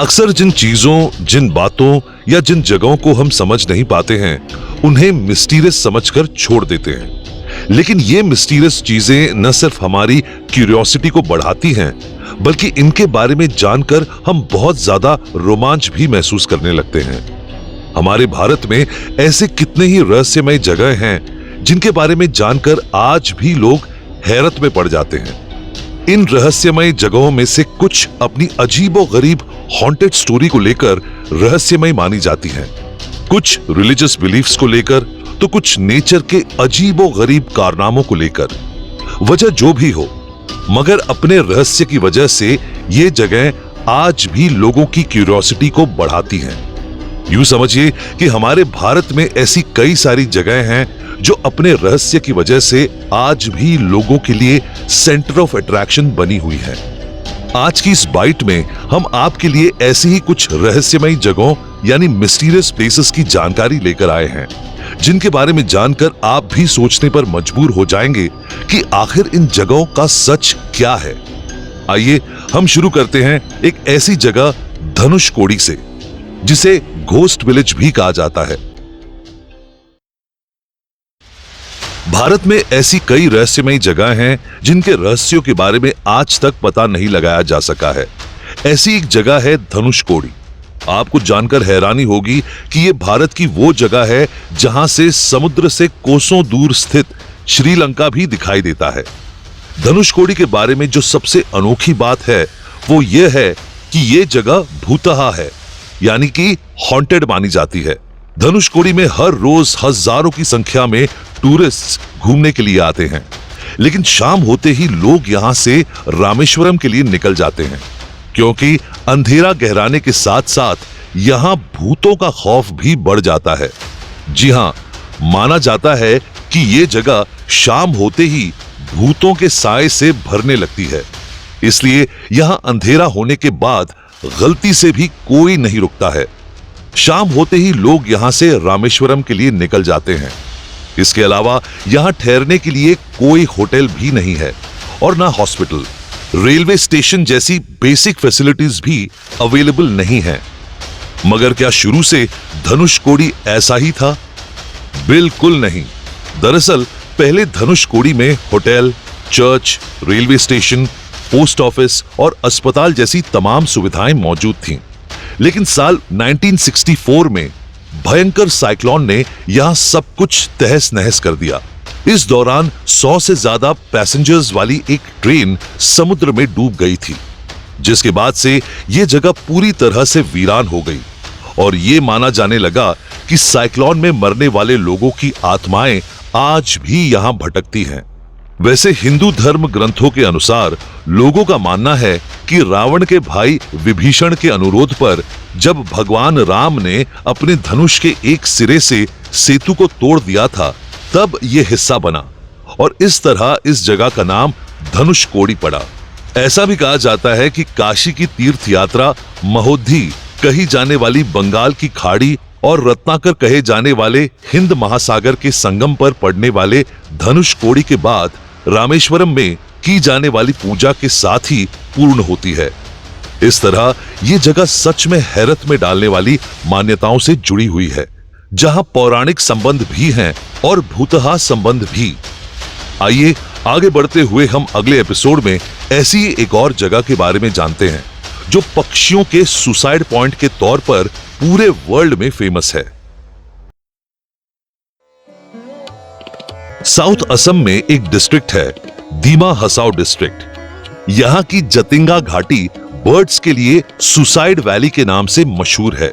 अक्सर जिन चीजों, जिन बातों या जिन जगहों को हम समझ नहीं पाते हैं, उन्हें मिस्टीरियस समझकर छोड़ देते हैं। लेकिन ये मिस्टीरियस चीजें न सिर्फ हमारी क्यूरियोसिटी को बढ़ाती हैं, बल्कि इनके बारे में जानकर हम बहुत ज्यादा रोमांच भी महसूस करने लगते हैं। हमारे भारत में ऐसे कितने ही रहस्यमय जगह हैं जिनके बारे में जानकर आज भी लोग हैरत में पड़ जाते हैं। इन रहस्यमय जगहों में से कुछ अपनी अजीबोगरीब हॉन्टेड स्टोरी को लेकर रहस्यमय मानी जाती हैं, कुछ रिलीजियस बिलीफ्स को लेकर, तो कुछ नेचर के अजीबोगरीब कारनामों को लेकर। वजह जो भी हो, मगर अपने रहस्य की वजह से ये जगह आज भी लोगों की क्यूरियोसिटी को बढ़ाती हैं। यूं समझिए कि हमारे भारत में ऐसी कई सारी जगह हैं जो अपने रहस्य की वजह से आज भी लोगों के लिए सेंटर ऑफ अट्रैक्शन बनी हुई है। आज की इस बाइट में हम आपके लिए ऐसी ही कुछ रहस्यमय जगहों यानी मिस्टीरियस प्लेसेस की जानकारी लेकर आए हैं, जिनके बारे में जानकर आप भी सोचने पर मजबूर हो जाएंगे कि आखिर इन जगहों का सच क्या है। आइए हम शुरू करते हैं एक ऐसी जगह धनुषकोडी से, जिसे घोस्ट विलेज भी कहा जाता है। भारत में ऐसी कई रहस्यमय जगह हैं जिनके रहस्यों के बारे में आज तक पता नहीं लगाया जा सका है। ऐसी एक जगह है धनुषकोडी। आपको जानकर हैरानी होगी कि यह भारत की वो जगह है जहां से समुद्र से कोसों दूर स्थित श्रीलंका भी दिखाई देता है। धनुषकोडी के बारे में जो सबसे अनोखी बात है वो ये है कि ये जगह भूतहा है, यानी कि हॉन्टेड मानी जाती है। धनुषकोडी में हर रोज हजारों की संख्या में टूरिस्ट घूमने के लिए आते हैं, लेकिन शाम होते ही लोग यहां से रामेश्वरम के लिए निकल जाते हैं, क्योंकि अंधेरा गहराने के साथ साथ यहां भूतों का खौफ भी बढ़ जाता है। जी हां, माना जाता है कि ये जगह शाम होते ही भूतों के साए से भरने लगती है, इसलिए यहां अंधेरा होने के बाद गलती से भी कोई नहीं रुकता है। शाम होते ही लोग यहां से रामेश्वरम के लिए निकल जाते हैं। इसके अलावा यहां ठहरने के लिए कोई होटल भी नहीं है और ना हॉस्पिटल, रेलवे स्टेशन जैसी बेसिक फैसिलिटीज भी अवेलेबल नहीं है। मगर क्या शुरू से धनुषकोडी ऐसा ही था? बिल्कुल नहीं। दरअसल पहले धनुषकोडी में hotel, church, railway station, post office और अस्पताल जैसी तमाम सुविधाएं मौजूद थीं। लेकिन साल 1964 में भयंकर साइक्लोन ने यहां सब कुछ तहस नहस कर दिया। इस दौरान 100 से ज्यादा पैसेंजर्स वाली एक ट्रेन समुद्र में डूब गई थी, जिसके बाद से यह जगह पूरी तरह से वीरान हो गई और यह माना जाने लगा कि साइक्लोन में मरने वाले लोगों की आत्माएं आज भी यहां भटकती हैं। वैसे हिंदू धर्म ग्रंथों के अनुसार लोगों का मानना है कि रावण के भाई विभीषण के अनुरोध पर जब भगवान राम ने अपने धनुष के एक सिरे से सेतु को तोड़ दिया था, तब यह हिस्सा बना और इस तरह इस जगह का नाम धनुषकोडी पड़ा। ऐसा भी कहा जाता है कि काशी की तीर्थ यात्रा महोदधी कही जाने वाली बंगाल की खाड़ी और रत्नाकर कहे जाने वाले हिंद महासागर के संगम पर पड़ने वाले धनुषकोडी के बाद रामेश्वरम में की जाने वाली पूजा के साथ ही पूर्ण होती है। इस तरह ये जगह सच में हैरत में डालने वाली मान्यताओं से जुड़ी हुई है, जहां पौराणिक संबंध भी हैं और भूतहा संबंध भी। आइए आगे बढ़ते हुए हम अगले एपिसोड में ऐसी एक और जगह के बारे में जानते हैं जो पक्षियों के सुसाइड पॉइंट के तौर पर पूरे वर्ल्ड में फेमस है। साउथ असम में एक डिस्ट्रिक्ट है, दीमा हसाओ डिस्ट्रिक्ट। यहां की जतिंगा घाटी बर्ड्स के लिए सुसाइड वैली के नाम से मशहूर है,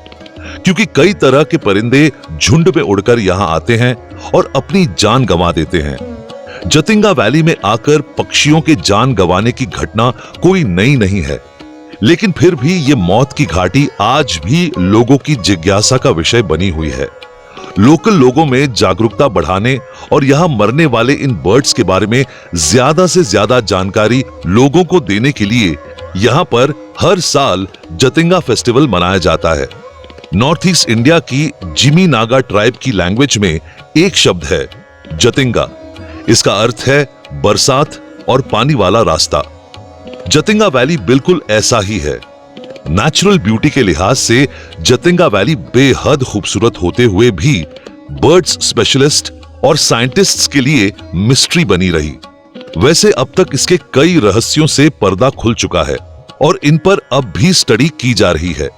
क्योंकि कई तरह के परिंदे झुंड में उड़कर यहां आते हैं और अपनी जान गंवा देते हैं। जतिंगा वैली में आकर पक्षियों के जान गंवाने की घटना कोई नई नहीं है, लेकिन फिर भी ये मौत की घाटी आज भी लोगों की जिज्ञासा का विषय बनी हुई है। लोकल लोगों में जागरूकता बढ़ाने और यहां मरने वाले इन बर्ड्स के बारे में ज्यादा से ज्यादा जानकारी लोगों को देने के लिए यहां पर हर साल जतिंगा फेस्टिवल मनाया जाता है। नॉर्थ ईस्ट इंडिया की जिमी नागा ट्राइब की लैंग्वेज में एक शब्द है जतिंगा। इसका अर्थ है बरसात और पानी वाला रास्ता। जतिंगा वैली बिल्कुल ऐसा ही है। नेचुरल ब्यूटी के लिहाज से जतिंगा वैली बेहद खूबसूरत होते हुए भी बर्ड्स स्पेशलिस्ट और साइंटिस्ट्स के लिए मिस्ट्री बनी रही। वैसे अब तक इसके कई रहस्यों से पर्दा खुल चुका है और इन पर अब भी स्टडी की जा रही है,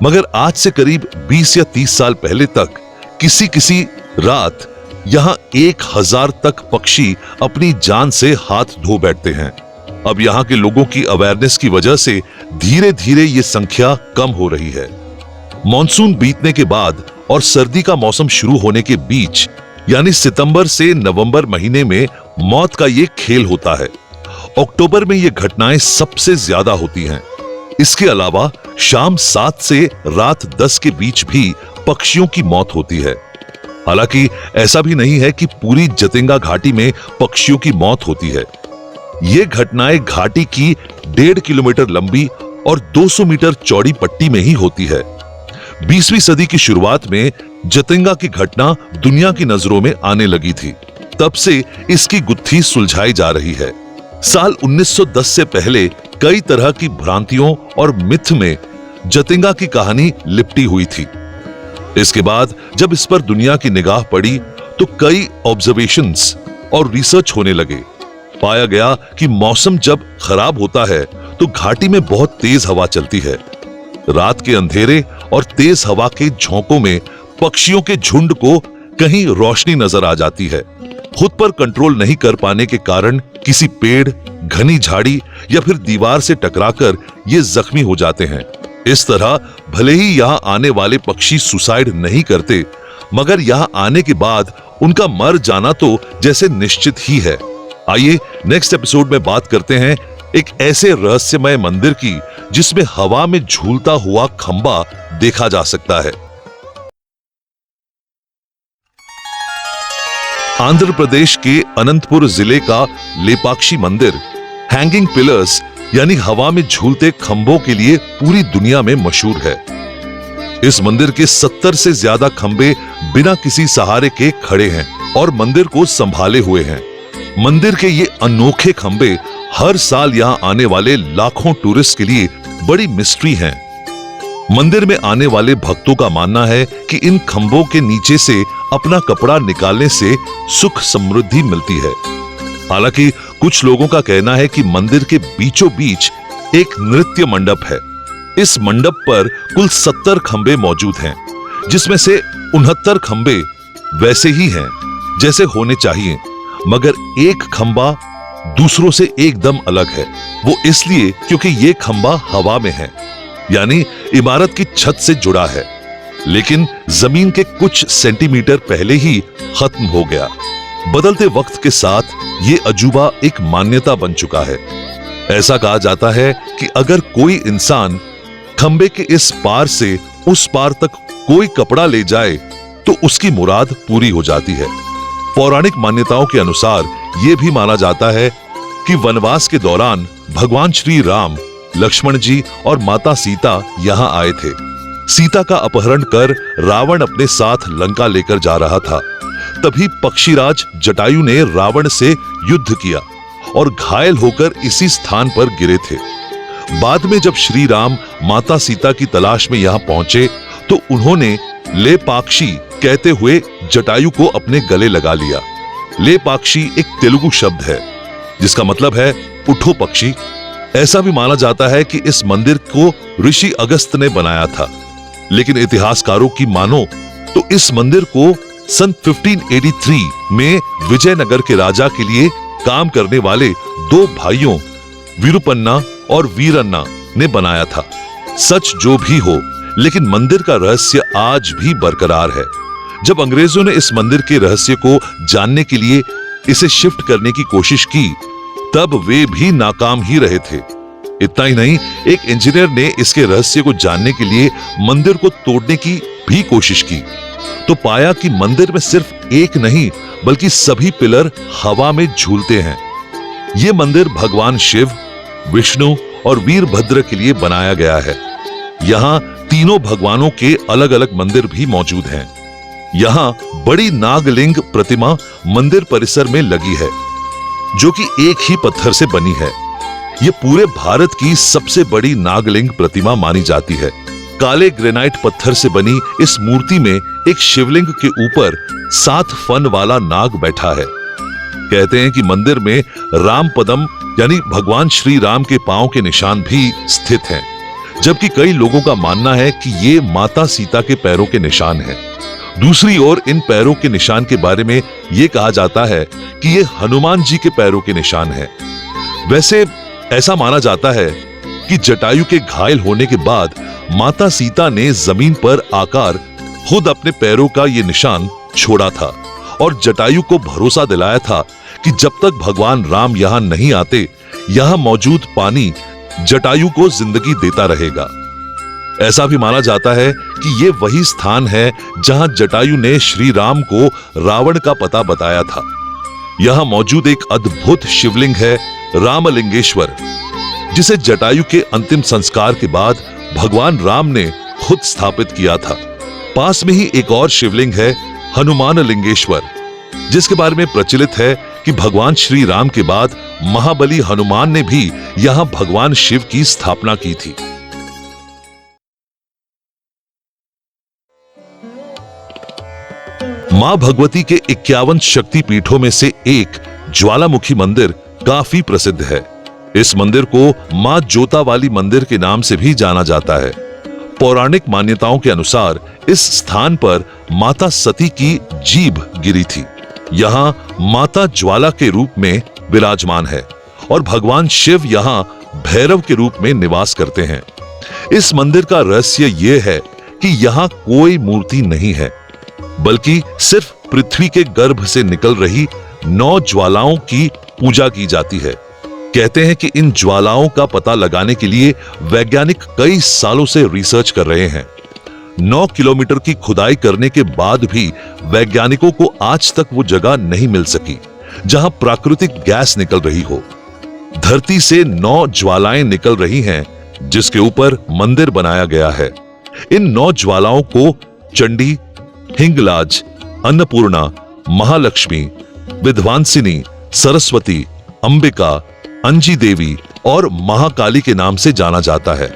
मगर आज से करीब 20 या 30 साल पहले तक किसी रात यहाँ 1000 तक पक्षी अपनी जान से हाथ धो बैठते हैं। अब यहाँ के लोगों की अवेयरनेस की वजह से धीरे धीरे ये संख्या कम हो रही है। मॉनसून बीतने के बाद और सर्दी का मौसम शुरू होने के बीच यानी सितंबर से नवंबर महीने में मौत का ये खेल होता है। अक्टूबर में ये घटनाएं सबसे ज्यादा होती हैं। इसके अलावा शाम 7 से रात 10 के बीच भी पक्षियों की मौत होती है। हालांकि ऐसा भी नहीं है कि पूरी जतिंगा घाटी में पक्षियों की मौत होती है। ये घटनाएं घाटी की 1.5 किलोमीटर लंबी और 200 मीटर चौड़ी पट्टी में ही होती है। 20वीं सदी की शुरुआत में जतिंगा की घटना दुनिया की नजरों में आने लगी थी। तब से इसकी गुत्थी सुलझाई जा रही है। साल 1910 से पहले कई तरह की भ्रांतियों और मिथ में जतिंगा की कहानी लिपटी हुई थी। इसके बाद जब इस पर दुनिया की निगाह पड़ी तो कई ऑब्जर्वेशंस और रिसर्च होने लगे। पाया गया कि मौसम जब खराब होता है तो घाटी में बहुत तेज हवा चलती है। रात के अंधेरे और तेज हवा के झोंकों में पक्षियों के झुंड को कहीं रोशनी नजर आ जाती है। खुद पर कंट्रोल नहीं कर पाने के कारण किसी पेड़, घनी झाड़ी या फिर दीवार से टकराकर ये जख्मी हो जाते हैं। इस तरह भले ही यहाँ आने वाले पक्षी सुसाइड नहीं करते, मगर यहाँ आने के बाद उनका मर जाना तो जैसे निश्चित ही है। आइए नेक्स्ट एपिसोड में बात करते हैं एक ऐसे रहस्यमय मंदिर की जिसमें हवा में झूलता हुआ खंबा देखा जा सकता है। आंध्र प्रदेश के अनंतपुर जिले का लेपाक्षी मंदिर हैंगिंग पिलर्स यानी हवा में झूलते खंभों के लिए पूरी दुनिया में मशहूर है। इस मंदिर के 70 से ज्यादा खंभे बिना किसी सहारे के खड़े हैं और मंदिर को संभाले हुए हैं। मंदिर के ये अनोखे खंभे हर साल यहाँ आने वाले लाखों टूरिस्ट के लिए बड़ी मिस्ट्री हैं। मंदिर में आने वाले भक्तों का मानना है कि इन खंभों के नीचे से अपना कपड़ा निकालने से सुख समृद्धि मिलती है। हालांकि कुछ लोगों का कहना है कि मंदिर के बीचों बीच एक नृत्य मंडप है। इस मंडप पर कुल 70 खंभे मौजूद हैं, जिसमें से 69 खंभे वैसे ही हैं जैसे होने चाहिए, मगर एक खंभा दूसरों से एकदम अलग है। वो इसलिए क्योंकि ये खंभा हवा में है, यानी इमारत की छत से जुड़ा है, लेकिन जमीन के कुछ सेंटीमीटर पहले ही खत्म हो गया। बदलते वक्त के साथ ये अजूबा एक मान्यता बन चुका है। ऐसा कहा जाता है कि अगर कोई इंसान खंबे के इस पार से उस पार तक कोई कपड़ा ले जाए तो उसकी मुराद पूरी हो जाती है। पौराणिक मान्यताओं के अनुसार यह भी माना जाता है कि वनवास के दौरान भगवान श्री राम, लक्ष्मण जी और माता सीता यहाँ आए थे। सीता का अपहरण कर रावण अपने साथ लंका लेकर जा रहा था। तभी पक्षीराज जटायु ने रावण से युद्ध किया और घायल होकर इसी स्थान पर गिरे थे। बाद में जब श्री राम माता सीता की तलाश में यहाँ पहुंचे तो उन्होंने लेपाक्षी कहते हुए जटायु को अपने गले लगा लिया। लेपाक्षी एक तेलुगु शब्द है जिसका मतलब है उठो पक्षी। ऐसा भी माना जाता है कि इस मंदिर को ऋषि अगस्त ने बनाया था, लेकिन इतिहासकारों की मानो तो इस मंदिर को सन 1583 में विजयनगर के राजा के लिए काम करने वाले दो भाइयों विरुपन्ना और वीरन्ना ने बनाया था। सच जो भी हो, लेकिन मंदिर का रहस्य आज भी बरकरार है। जब अंग्रेजों ने इस मंदिर के रहस्य को जानने के लिए इसे शिफ्ट करने की कोशिश की, तब वे भी नाकाम ही रहे थे। इतना ही नहीं, एक इंजीनियर ने इसके रहस्य को जानने के लिए मंदिर को तोड़ने की भी कोशिश की, तो पाया कि मंदिर में सिर्फ एक नहीं बल्कि सभी पिलर हवा में झूलते हैं। यह मंदिर भगवान शिव, विष्णु और वीरभद्र के लिए बनाया गया है। यहाँ तीनों भगवानों के अलग अलग मंदिर भी मौजूद हैं। यहाँ बड़ी नागलिंग प्रतिमा मंदिर परिसर में लगी है, जो कि एक ही पत्थर से बनी है। ये पूरे भारत की सबसे बड़ी नागलिंग प्रतिमा मानी जाती है। काले ग्रेनाइट पत्थर से बनी इस मूर्ति में एक शिवलिंग के ऊपर 7 फन वाला नाग बैठा है। कहते हैं कि मंदिर में राम पदम यानी भगवान श्री राम के पांव के निशान भी स्थित हैं, जबकि कई लोगों का मानना है कि ये माता सीता के पैरों के निशान हैं। दूसरी ओर इन पैरों के निशान के बारे में यह कहा जाता है कि ये हनुमान जी के पैरों के निशान हैं। वैसे ऐसा माना जाता है कि जटायु के घायल होने के बाद माता सीता ने जमीन पर आकर खुद अपने पैरों का ये निशान छोड़ा था और जटायु को भरोसा दिलाया था कि जब तक भगवान राम यहां नहीं आते, यहां मौजूद पानी जटायु को जिंदगी देता रहेगा। ऐसा भी माना जाता है कि ये वही स्थान है जहां जटायु ने श्री राम को रावण का पता बताया था। यहां मौजूद एक अद्भुत शिवलिंग है रामलिंगेश्वर, जिसे जटायु के अंतिम संस्कार के बाद भगवान राम ने खुद स्थापित किया था। पास में ही एक और शिवलिंग है हनुमान लिंगेश्वर, जिसके बारे में प्रचलित है कि भगवान श्री राम के बाद महाबली हनुमान ने भी यहां भगवान शिव की स्थापना की थी। मां भगवती के 51 शक्ति पीठों में से एक ज्वालामुखी मंदिर काफी प्रसिद्ध है। इस मंदिर को मां जोतावाली मंदिर के नाम से भी जाना जाता है। पौराणिक मान्यताओं के अनुसार इस स्थान पर माता सती की जीभ गिरी थी। यहां माता ज्वाला के रूप में विराजमान है और भगवान शिव यहां भैरव के रूप में निवास करते हैं। इस मंदिर का रहस्य यह है कि यहां कोई मूर्ति नहीं है, बल्कि सिर्फ पृथ्वी के गर्भ से निकल रही 9 ज्वालाओं की पूजा की जाती है। कहते हैं कि इन ज्वालाओं का पता लगाने के लिए वैज्ञानिक कई सालों से रिसर्च कर रहे हैं। 9 किलोमीटर की खुदाई करने के बाद भी वैज्ञानिकों को आज तक वो जगह नहीं मिल सकी जहां प्राकृतिक गैस निकल रही हो। धरती से 9 ज्वालाएं निकल रही हैं, जिसके ऊपर मंदिर बनाया गया है। इन 9 ज्वालाओं को चंडी, हिंगलाज, अन्नपूर्णा, महालक्ष्मी, विध्वांसिनी, सरस्वती, अंबिका, अंजी देवी और महाकाली के नाम से जाना जाता है।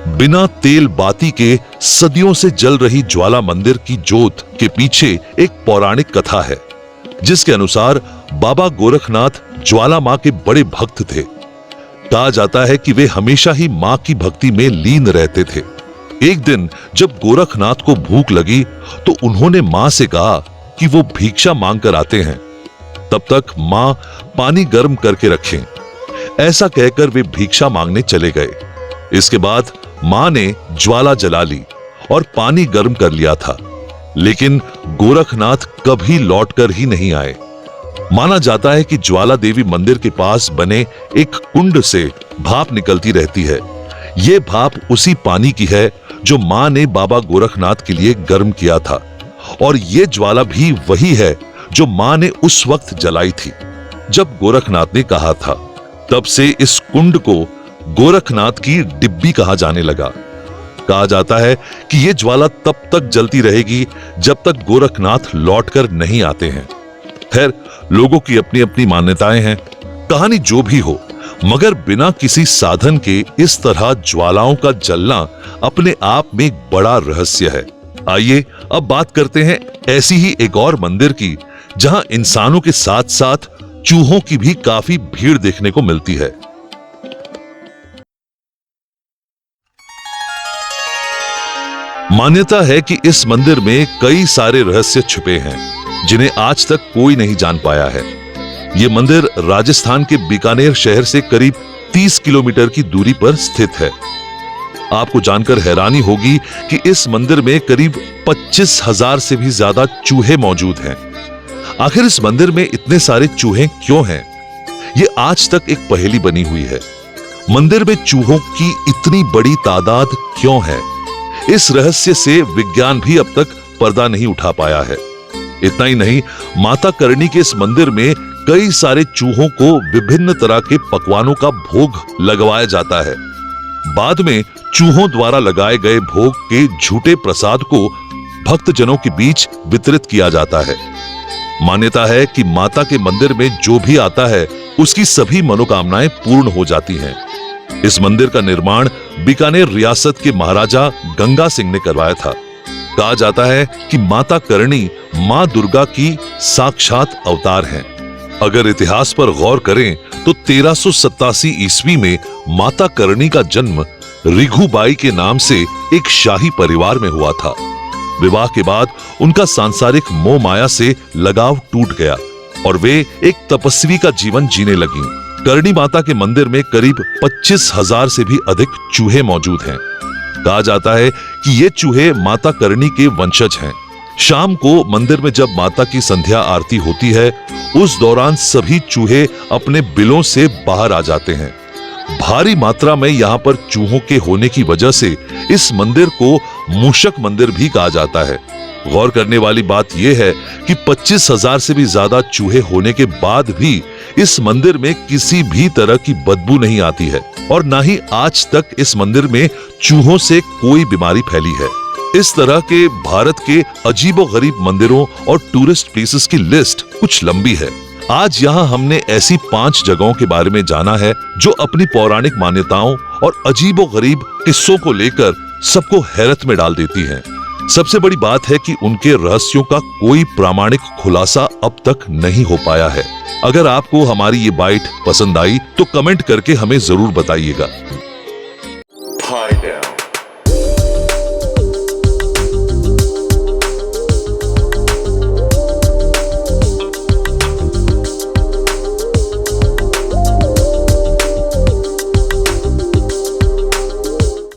बिना तेल बाती के सदियों से जल रही ज्वाला मंदिर की जोत के पीछे एक पौराणिक कथा है, जिसके अनुसार बाबा गोरखनाथ ज्वाला मां के बड़े भक्त थे। कहा जाता है कि वे हमेशा ही मां की भक्ति में लीन रहते थे। एक दिन जब गोरखनाथ को भूख लगी तो उन्होंने मां से कहा कि वो भिक्षा मांग कर आते हैं, तब तक मां पानी गर्म करके रखें। ऐसा कहकर वे भिक्षा मांगने चले गए। इसके बाद मां ने ज्वाला जला ली और पानी गर्म कर लिया था, लेकिन गोरखनाथ कभी लौटकर ही नहीं आए। माना जाता है कि ज्वाला देवी मंदिर के पास बने एक कुंड से भाप निकलती रहती है। यह भाप उसी पानी की है जो मां ने बाबा गोरखनाथ के लिए गर्म किया था, और यह ज्वाला भी वही है जो मां ने उस वक्त जलाई थी जब गोरखनाथ ने कहा था। तब से इस कुंड को गोरखनाथ की डिब्बी कहा जाने लगा। कहा जाता है कि यह ज्वाला तब तक जलती रहेगी जब तक गोरखनाथ लौटकर नहीं आते हैं। खैर, लोगों की अपनी अपनी मान्यताएं हैं। कहानी जो भी हो, मगर बिना किसी साधन के इस तरह ज्वालाओं का जलना अपने आप में एक बड़ा रहस्य है। आइए अब बात करते हैं ऐसी ही एक और मंदिर की, जहां इंसानों के साथ साथ चूहों की भी काफी भीड़ देखने को मिलती है। मान्यता है कि इस मंदिर में कई सारे रहस्य छुपे हैं, जिन्हें आज तक कोई नहीं जान पाया है। यह मंदिर राजस्थान के बीकानेर शहर से करीब 30 किलोमीटर की दूरी पर स्थित है। आपको जानकर हैरानी होगी कि इस मंदिर में करीब 25,000 से भी ज्यादा चूहे मौजूद हैं। आखिर इस मंदिर में इतने सारे चूहे क्यों हैं? यह आज तक एक पहेली बनी हुई है। मंदिर में चूहों की इतनी बड़ी तादाद क्यों है? इस रहस्य से विज्ञान भी अब तक पर्दा नहीं उठा पाया है। इतना ही नहीं, माता करणी के इस मंदिर में कई सारे चूहों को विभिन्न तरह के पकवानों का भोग लगवाया जाता है। बाद में चूहों द्वारा लगाए गए भोग के झूठे प्रसाद को भक्तजनों के बीच वितरित किया जाता है। मान्यता है कि माता के मंदिर में जो भी आता है, उसकी सभी मनोकामनाएं पूर्ण हो जाती हैं। इस मंदिर का निर्माण बीकानेर रियासत के महाराजा गंगा सिंह ने करवाया था। कहा जाता है कि माता करणी मां दुर्गा की साक्षात अवतार हैं। अगर इतिहास पर गौर करें तो 1387 ईस्वी में माता करणी का जन्म रिघुबाई के नाम से एक शाही परिवार में हुआ था। विवाह के बाद उनका सांसारिक मोह माया से लगाव टूट गया और वे एक तपस्वी का जीवन जीने लगी। करणी माता के मंदिर में करीब 25,000 से भी अधिक चूहे मौजूद हैं। कहा जाता है कि ये चूहे माता करणी के वंशज हैं। शाम को मंदिर में जब माता की संध्या आरती होती है, उस दौरान सभी चूहे अपने बिलों से बाहर आ जाते हैं। भारी मात्रा में यहाँ पर चूहों के होने की वजह से इस मंदिर को मूषक मंदिर भी कहा जाता है। गौर करने वाली बात यह है कि 25,000 से भी ज्यादा चूहे होने के बाद भी इस मंदिर में किसी भी तरह की बदबू नहीं आती है और ना ही आज तक इस मंदिर में चूहों से कोई बीमारी फैली है। इस तरह के भारत के अजीबोगरीब मंदिरों और टूरिस्ट प्लेसेस की लिस्ट कुछ लंबी है। आज यहाँ हमने ऐसी 5 जगहों के बारे में जाना है जो अपनी पौराणिक मान्यताओं और अजीबोगरीब किस्सों को लेकर सबको हैरत में डाल देती हैं। सबसे बड़ी बात है कि उनके रहस्यों का कोई प्रामाणिक खुलासा अब तक नहीं हो पाया है। अगर आपको हमारी ये बाइट पसंद आई तो कमेंट करके हमें जरूर बताइएगा।